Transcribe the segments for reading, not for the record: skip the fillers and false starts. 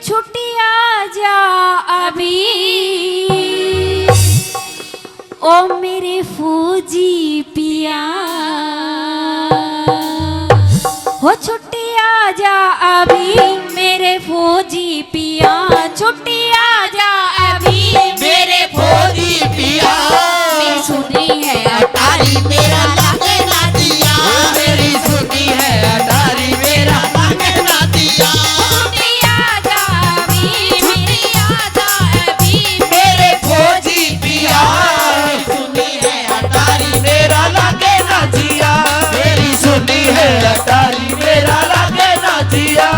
छुट्टिया जा अभी ओ मेरे फौजी पिया हो छुट्टिया जा अभी मेरे फौजी पिया छुट्टिया जा अभी मेरे फौजी पिया मेरी सुनी है अटारी मेरा लागे ना दिया मेरी सुनी है अटारी मेरा लागे ना दिया छुट्टिया जा अभी छुट्टिया जा अभी मेरे फौजी पिया सुनी है अटारी मेरा लागे ना जिया मेरी सुनी है अटारी मेरा लागे ना जिया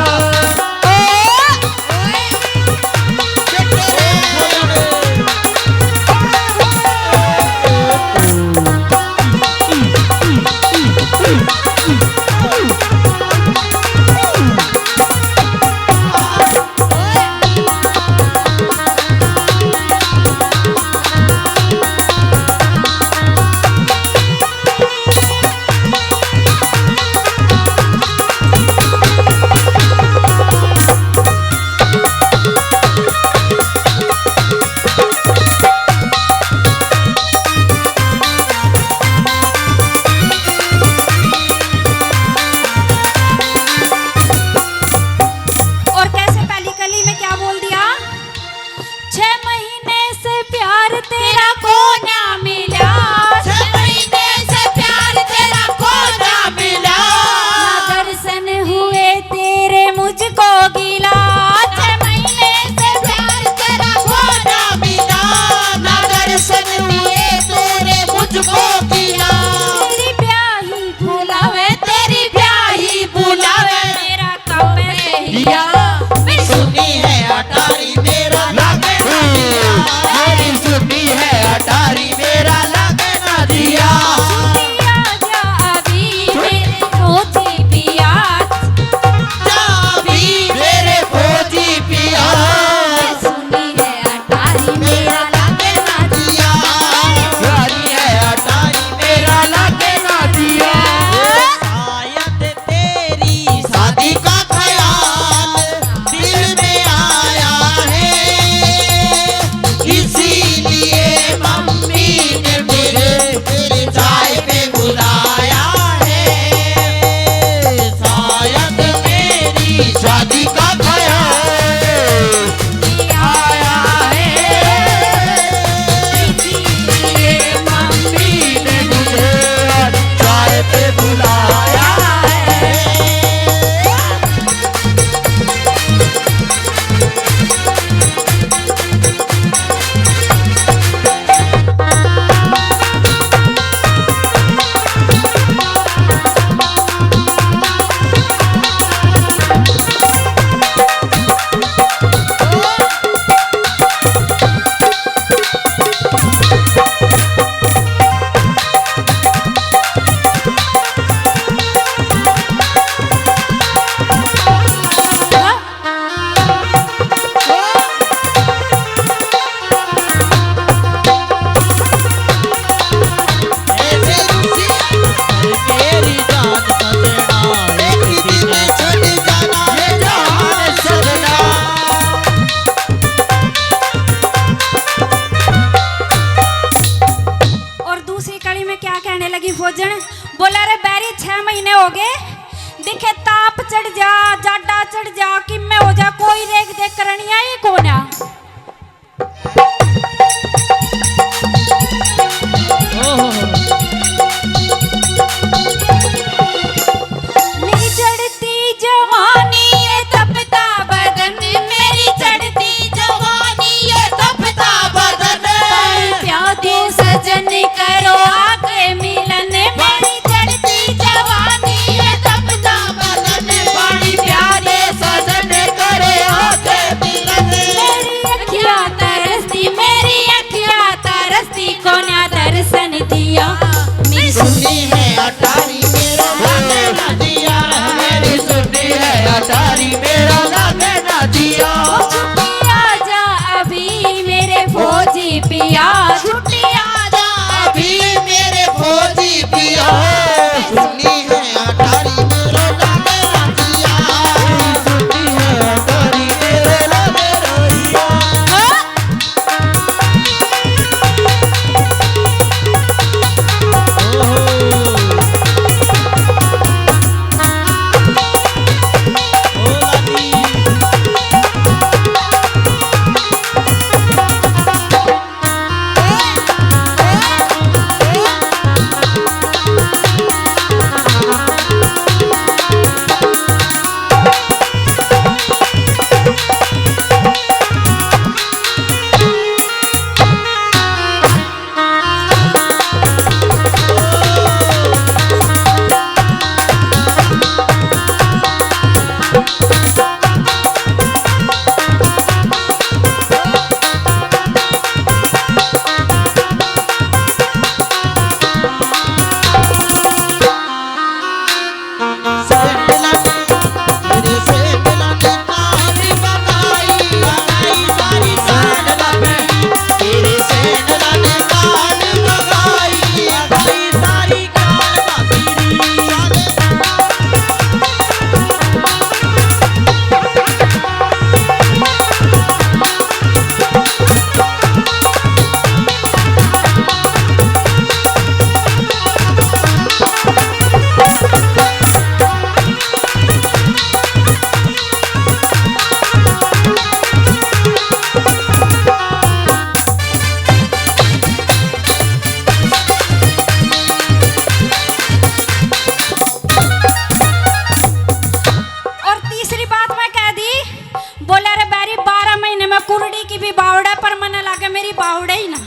की भी बावड़ा पर मन लागे मेरी बावड़े ही ना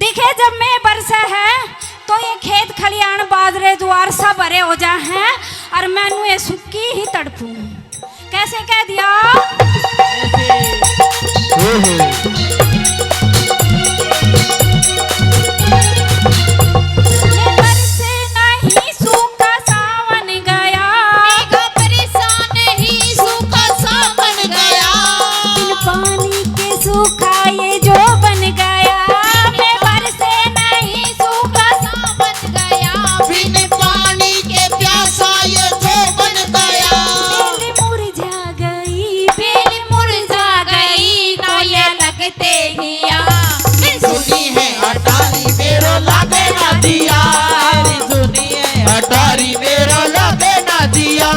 दिखे। जब मैं बरसा है तो ये खेत खलियान बाजरे द्वार सब भरे हो जा हैं और मैनू ये सुक्की ही तड़पू। कैसे कह दिया? बरसे नहीं सूखा सावन गया, परेशान ही सूखा सावन गया, बिन पानी के सूखा ये जो बन गया। मैं बरसे नहीं सूखा सावन गया, बिन पानी के प्यासा ये जो बन गया। बेल मुरझा गई, बेल मुरझा गई, कोयला लगते ही आ। सुनी है अटारी मेरो लागे ना दिया, सुनिए अटारी मेरो लागे ना दिया।